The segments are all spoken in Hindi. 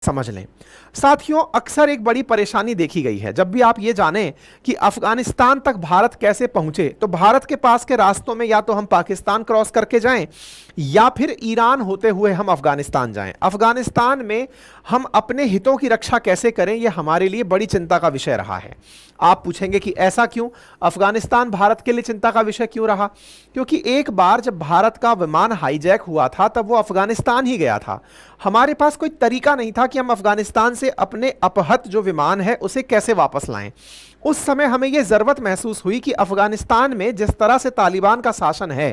समझ लें। साथियों, अक्सर एक बड़ी परेशानी देखी गई है, जब भी आप ये जानें कि अफगानिस्तान तक भारत कैसे पहुंचे, तो भारत के पास के रास्तों में या तो हम पाकिस्तान क्रॉस करके जाएं या फिर ईरान होते हुए हम अफगानिस्तान जाएं। अफगानिस्तान में हम अपने हितों की रक्षा कैसे करें, यह हमारे लिए बड़ी चिंता का विषय रहा है। आप पूछेंगे कि ऐसा क्यों, अफगानिस्तान भारत के लिए चिंता का विषय क्यों रहा? क्योंकि एक बार जब भारत का विमान हाईजैक हुआ था तब वो अफगानिस्तान ही गया था। हमारे पास कोई तरीका नहीं था कि हम अफगानिस्तान से अपने अपहृत जो विमान है उसे कैसे वापस लाएं। उस समय हमें यह जरूरत महसूस हुई कि अफगानिस्तान में जिस तरह से तालिबान का शासन है,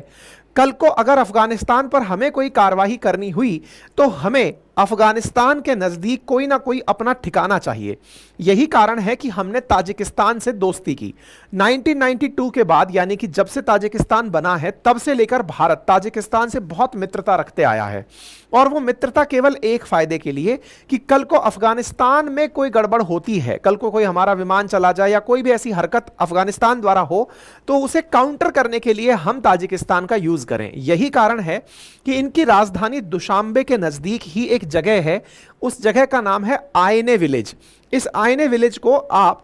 कल को अगर अफगानिस्तान पर हमें कोई कार्रवाई करनी हुई तो हमें अफगानिस्तान के नजदीक कोई ना कोई अपना ठिकाना चाहिए। यही कारण है कि हमने ताजिकिस्तान से दोस्ती की। 1992 के बाद, यानी कि जब से ताजिकिस्तान बना है तब से लेकर भारत ताजिकिस्तान से बहुत मित्रता रखते आया है, और वो मित्रता केवल एक फायदे के लिए कि कल को अफगानिस्तान में कोई गड़बड़ होती है, कल को कोई हमारा विमान चला जाए या कोई भी ऐसी हरकत अफगानिस्तान द्वारा हो, तो उसे काउंटर करने के लिए हम ताजिकिस्तान का यूज करें। यही कारण है कि इनकी राजधानी दुशांबे के नजदीक ही एक जगह है, उस जगह का नाम है आयने विलेज। इस आयने विलेज को आप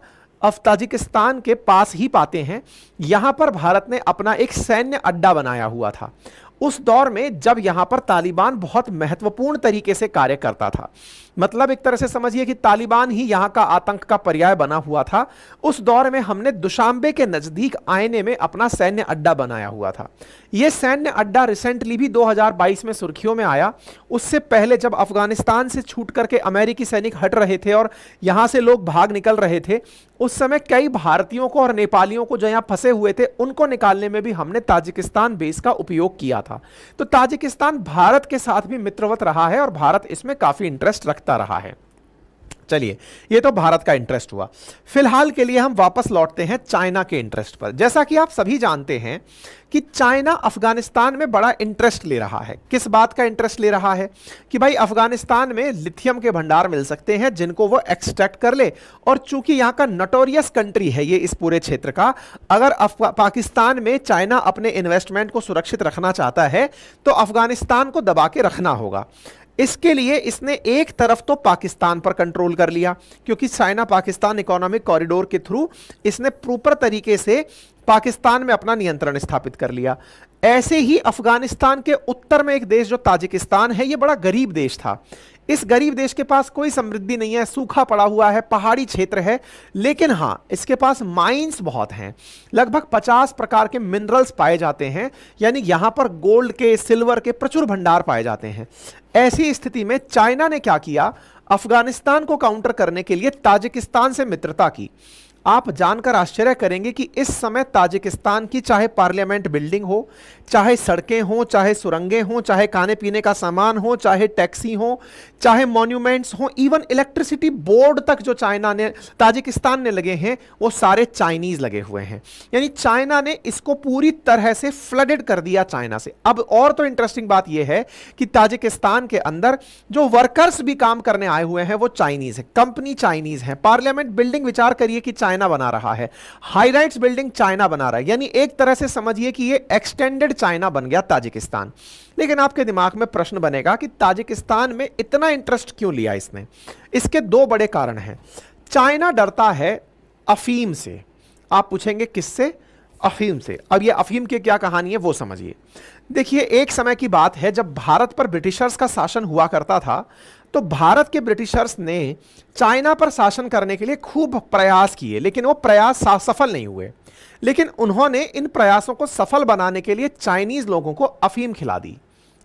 ताजिकिस्तान के पास ही पाते हैं। यहां पर भारत ने अपना एक सैन्य अड्डा बनाया हुआ था उस दौर में जब यहां पर तालिबान बहुत महत्वपूर्ण तरीके से कार्य करता था। मतलब एक तरह से समझिए कि तालिबान ही यहां का आतंक का पर्याय बना हुआ था। उस दौर में हमने दुशांबे के नजदीक आयने में अपना सैन्य अड्डा बनाया हुआ था। यह सैन्य अड्डा रिसेंटली भी 2022 में सुर्खियों में आया। उससे पहले जब अफगानिस्तान से छूट करके अमेरिकी सैनिक हट रहे थे और यहां से लोग भाग निकल रहे थे, उस समय कई भारतीयों को और नेपालियों को जो यहां फंसे हुए थे उनको निकालने में भी हमने ताजिकिस्तान बेस का उपयोग किया था। तो ताजिकिस्तान भारत के साथ भी मित्रवत रहा है और भारत इसमें काफी इंटरेस्ट रखता रहा है। चलिए, ये तो भारत का इंटरेस्ट हुआ। फिलहाल के लिए हम वापस लौटते हैं चाइना के इंटरेस्ट पर। जैसा कि आप सभी जानते हैं कि चाइना अफगानिस्तान में बड़ा इंटरेस्ट ले रहा है। किस बात का इंटरेस्ट ले रहा है? कि भाई अफगानिस्तान में लिथियम के भंडार मिल सकते हैं जिनको वो एक्सट्रैक्ट कर ले, और चूंकि यहां का नोटोरियस कंट्री है ये इस पूरे क्षेत्र का, अगर पाकिस्तान में चाइना अपने इन्वेस्टमेंट को सुरक्षित रखना चाहता है तो अफगानिस्तान को दबा के रखना होगा। इसके लिए इसने एक तरफ तो पाकिस्तान पर कंट्रोल कर लिया, क्योंकि चाइना पाकिस्तान इकोनॉमिक कॉरिडोर के थ्रू इसने प्रॉपर तरीके से पाकिस्तान में अपना नियंत्रण स्थापित कर लिया। ऐसे ही अफगानिस्तान के उत्तर में एक देश जो ताजिकिस्तान है, यह बड़ा गरीब देश था। इस गरीब देश के पास कोई समृद्धि नहीं है, सूखा पड़ा हुआ है, पहाड़ी क्षेत्र है, लेकिन हां इसके पास माइंस बहुत हैं। लगभग 50 प्रकार के मिनरल्स पाए जाते हैं, यानी यहां पर गोल्ड के, सिल्वर के प्रचुर भंडार पाए जाते हैं। ऐसी स्थिति में चाइना ने क्या किया? अफगानिस्तान को काउंटर करने के लिए ताजिकिस्तान से मित्रता की। आप जानकर आश्चर्य करेंगे कि इस समय ताजिकिस्तान की चाहे पार्लियामेंट बिल्डिंग हो, चाहे सड़कें हो, चाहे सुरंगें हो, चाहे खाने पीने का सामान हो, चाहे टैक्सी हो, चाहे मॉन्यूमेंट्स हो, इवन इलेक्ट्रिसिटी बोर्ड तक जो चाइना ने, ताजिकिस्तान ने लगे हैं, वो सारे चाइनीज लगे हुए हैं। यानी चाइना ने इसको पूरी तरह से फ्लडेड कर दिया चाइना से। अब और तो इंटरेस्टिंग बात यह है कि ताजिकिस्तान के अंदर जो वर्कर्स भी काम करने आए हुए हैं वो चाइनीज है, कंपनी चाइनीज है। पार्लियामेंट बिल्डिंग विचार करिए कि चाइना बना रहा है, हाई राइट्स बिल्डिंग चाइना बना रहा है, यानी एक तरह से समझिए कि ये एक्सटेंडेड चाइना बन गया ताजिकिस्तान। लेकिन आपके दिमाग में प्रश्न बनेगा कि ताजिकिस्तान में इतना इंटरेस्ट क्यों लिया इसने? इसके दो बड़े कारण हैं। चाइना डरता है अफीम से। आप पूछेंगे किससे? अफीम से। अब ये अफीम की क्या कहानी है वो समझिए। देखिए, एक समय की बात है जब भारत पर ब्रिटिशर्स का शासन हुआ करता था, तो भारत के ब्रिटिशर्स ने चाइना पर शासन करने के लिए खूब प्रयास किए, लेकिन वो प्रयास सफल नहीं हुए। लेकिन उन्होंने इन प्रयासों को सफल बनाने के लिए चाइनीज लोगों को अफीम खिला दी।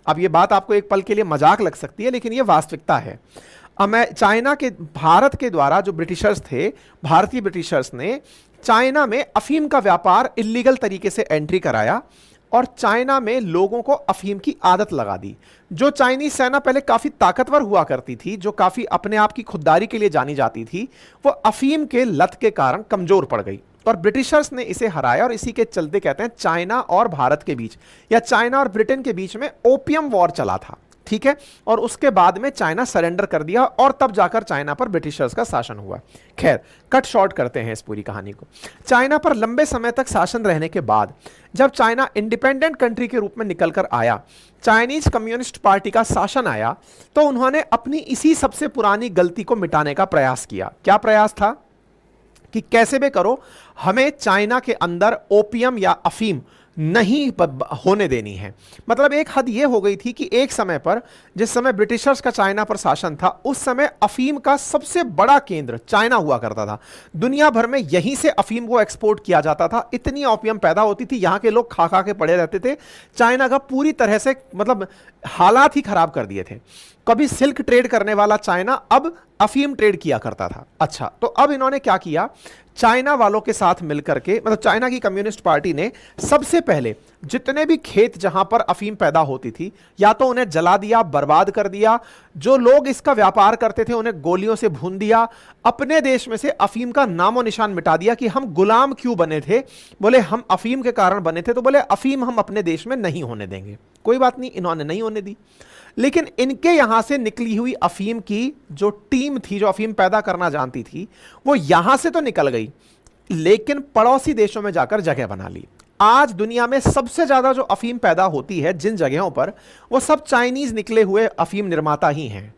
अब ये बात आपको एक पल के लिए मजाक लग सकती है, लेकिन ये वास्तविकता है। चाइना के, भारत के द्वारा जो ब्रिटिशर्स थे, भारतीय ब्रिटिशर्स ने चाइना में अफीम का व्यापार इलीगल तरीके से एंट्री कराया और चाइना में लोगों को अफीम की आदत लगा दी। जो चाइनीज सेना पहले काफी ताकतवर हुआ करती थी, जो काफी अपने आप की खुददारी के लिए जानी जाती थी, वो अफीम के लत के कारण कमजोर पड़ गई और ब्रिटिशर्स ने इसे हराया। और इसी के चलते कहते हैं चाइना और भारत के बीच, या चाइना और ब्रिटेन के बीच में ओपियम वॉर चला था। ठीक है, और उसके बाद में चाइना सरेंडर कर दिया और तब जाकर चाइना पर ब्रिटिशर्स का शासन हुआ। खैर, कट शॉर्ट करते हैं इस पूरी कहानी को। चाइना पर लंबे समय तक शासन रहने के बाद जब चाइना इंडिपेंडेंट कंट्री के रूप में निकलकर आया, चाइनीज कम्युनिस्ट पार्टी का शासन आया, तो उन्होंने अपनी इसी सबसे पुरानी गलती को मिटाने का प्रयास किया। क्या प्रयास था? कि कैसे भी करो हमें चाइना के अंदर ओपियम या अफीम नहीं होने देनी है। मतलब एक हद यह हो गई थी कि एक समय पर, जिस समय ब्रिटिशर्स का चाइना पर शासन था, उस समय अफीम का सबसे बड़ा केंद्र चाइना हुआ करता था। दुनिया भर में यहीं से अफीम को एक्सपोर्ट किया जाता था। इतनी ओपियम पैदा होती थी, यहां के लोग खा खा के पड़े रहते थे। चाइना का पूरी तरह से मतलब हालात ही खराब कर दिए थे। कभी सिल्क ट्रेड करने वाला चाइना अब अफीम ट्रेड किया करता था। अच्छा, तो अब इन्होंने क्या किया? चाइना वालों के साथ मिलकर के, मतलब चाइना की कम्युनिस्ट पार्टी ने सबसे पहले जितने भी खेत जहां पर अफीम पैदा होती थी, या तो उन्हें जला दिया, बर्बाद कर दिया। जो लोग इसका व्यापार करते थे उन्हें गोलियों से भून दिया। अपने देश में से अफीम का नामो निशान मिटा दिया। कि हम गुलाम क्यों बने थे? बोले हम अफीम के कारण बने थे। तो बोले अफीम हम अपने देश में नहीं होने देंगे। कोई बात नहीं, इन्होंने नहीं होने दी। लेकिन इनके यहां से निकली हुई अफीम की जो टीम थी, जो अफीम पैदा करना जानती थी, वो यहां से तो निकल गई, लेकिन पड़ोसी देशों में जाकर जगह बना ली। आज दुनिया में सबसे ज्यादा जो अफीम पैदा होती है जिन जगहों पर, वो सब चाइनीज निकले हुए अफीम निर्माता ही हैं।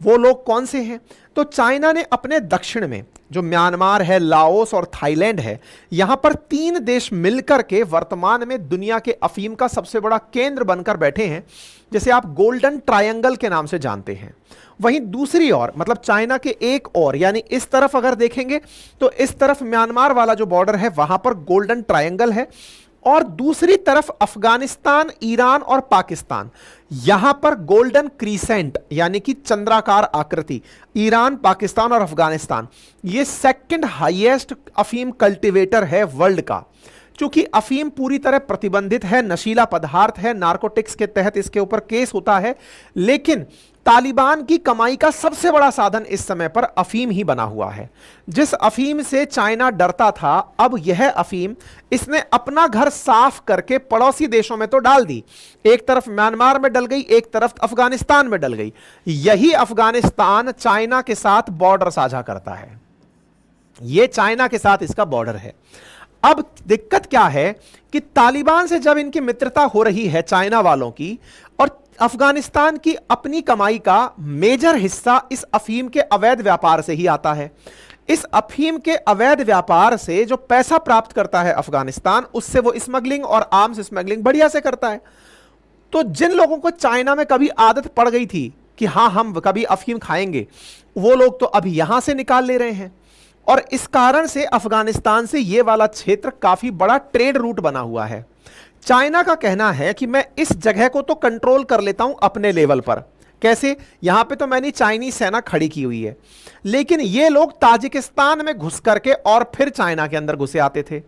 वो लोग कौन से हैं? तो चाइना ने अपने दक्षिण में, जो म्यांमार है, लाओस और थाईलैंड है, यहां पर 3 देश मिलकर के वर्तमान में दुनिया के अफीम का सबसे बड़ा केंद्र बनकर बैठे हैं, जिसे आप गोल्डन ट्रायंगल के नाम से जानते हैं। वहीं दूसरी ओर, मतलब चाइना के एक और, यानी इस तरफ अगर देखेंगे तो इस तरफ म्यांमार वाला जो बॉर्डर है वहां पर गोल्डन ट्रायंगल है, और दूसरी तरफ अफगानिस्तान, ईरान और पाकिस्तान, यहां पर गोल्डन क्रीसेंट यानी कि चंद्राकार आकृति। ईरान, पाकिस्तान और अफगानिस्तान ये सेकंड हाईएस्ट अफीम कल्टीवेटर है वर्ल्ड का। चूंकि अफीम पूरी तरह प्रतिबंधित है, नशीला पदार्थ है, नार्कोटिक्स के तहत इसके ऊपर केस होता है, लेकिन तालिबान की कमाई का सबसे बड़ा साधन इस समय पर अफीम ही बना हुआ है। जिस अफीम से चाइना डरता था, अब यह अफीम इसने अपना घर साफ करके पड़ोसी देशों में तो डाल दी। एक तरफ म्यांमार में डल गई, एक तरफ अफगानिस्तान में डल गई। यही अफगानिस्तान चाइना के साथ बॉर्डर साझा करता है। यह चाइना के साथ इसका बॉर्डर है। अब दिक्कत क्या है कि तालिबान से जब इनकी मित्रता हो रही है चाइना वालों की, और अफगानिस्तान की अपनी कमाई का मेजर हिस्सा इस अफीम के अवैध व्यापार से ही आता है। इस अफीम के अवैध व्यापार से जो पैसा प्राप्त करता है अफगानिस्तान, उससे वो स्मगलिंग और आर्म्स स्मगलिंग बढ़िया से करता है। तो जिन लोगों को चाइना में कभी आदत पड़ गई थी कि हां हम कभी अफीम खाएंगे, वो लोग तो अभी यहां से निकाल ले रहे हैं। और इस कारण से अफगानिस्तान से ये वाला क्षेत्र काफी बड़ा ट्रेड रूट बना हुआ है। चाइना का कहना है कि मैं इस जगह को तो कंट्रोल कर लेता हूं अपने लेवल पर। कैसे? यहां पे तो मैंने चाइनीज सेना खड़ी की हुई है, लेकिन ये लोग ताजिकिस्तान में घुस करके और फिर चाइना के अंदर घुसे आते थे।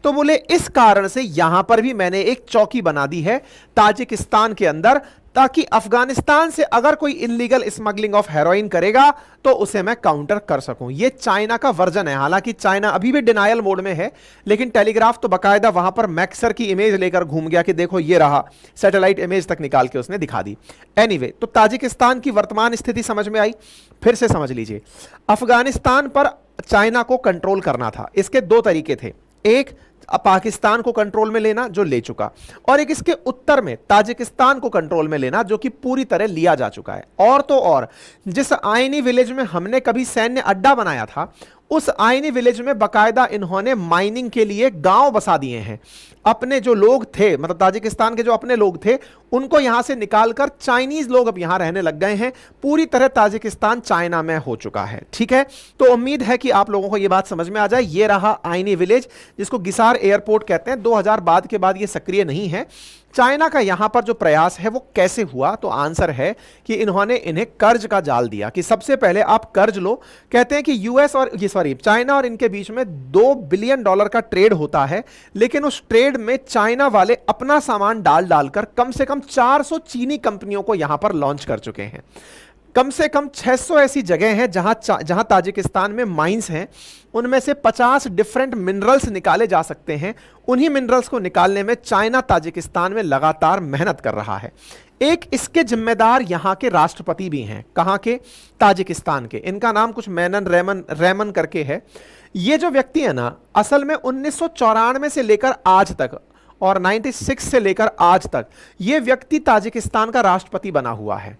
तो बोले इस कारण से यहां पर भी मैंने एक चौकी बना दी है ताजिकिस्तान के अंदर, ताकि अफगानिस्तान से अगर कोई इलीगल स्मगलिंग ऑफ हेरोइन करेगा तो उसे मैं काउंटर कर सकूं। यह चाइना का वर्जन है। हालांकि चाइना अभी भी डिनायल मोड में है, लेकिन टेलीग्राफ तो बकायदा वहां पर मैक्सर की इमेज लेकर घूम गया कि देखो ये रहा, सैटेलाइट इमेज तक निकाल के उसने दिखा दी। एनीवे, तो ताजिकिस्तान की वर्तमान स्थिति समझ में आई। फिर से समझ लीजिए, अफगानिस्तान पर चाइना को कंट्रोल करना था। इसके 2 तरीके थे। एक, पाकिस्तान को कंट्रोल में लेना, जो ले चुका, और एक इसके उत्तर में ताजिकिस्तान को कंट्रोल में लेना, जो कि पूरी तरह लिया जा चुका है। और तो और, जिस आइनी विलेज में हमने कभी सैन्य अड्डा बनाया था, उस आइनी विलेज में बकायदा इन्होंने माइनिंग के लिए गांव बसा दिए हैं। अपने जो लोग थे, मतलब ताजिकिस्तान के जो अपने लोग थे, उनको यहां से निकालकर चाइनीज लोग अब यहां रहने लग गए हैं। पूरी तरह ताजिकिस्तान चाइना में हो चुका है। ठीक है, तो उम्मीद है कि आप लोगों को यह बात समझ में आ जाए। यह रहा आइनी विलेज, जिसको गिसार एयरपोर्ट कहते हैं। 2000 बाद के बाद यह सक्रिय नहीं है। चाइना का यहां पर जो प्रयास है वो कैसे हुआ? तो आंसर है कि इन्होंने इन्हें कर्ज का जाल दिया कि सबसे पहले आप कर्ज लो। कहते हैं कि यूएस और चाइना और इनके बीच में $2 बिलियन का ट्रेड होता है, लेकिन उस ट्रेड में चाइना वाले अपना सामान डाल डालकर कम से कम 400 चीनी कंपनियों को यहां पर लॉन्च कर चुके हैं। कम से कम 600 ऐसी जगह हैं जहां ताजिकिस्तान में माइंस हैं। उनमें से 50 डिफरेंट मिनरल्स निकाले जा सकते हैं। उन्हीं मिनरल्स को निकालने में चाइना ताजिकिस्तान में लगातार मेहनत कर रहा है। एक इसके जिम्मेदार यहां के राष्ट्रपति भी हैं। कहां के? ताजिकिस्तान के। इनका नाम कुछ मैनन रेमन करके है। ये जो व्यक्ति है ना, असल में 1994 से लेकर आज तक और 96 से लेकर आज तक ये व्यक्ति ताजिकिस्तान का राष्ट्रपति बना हुआ है।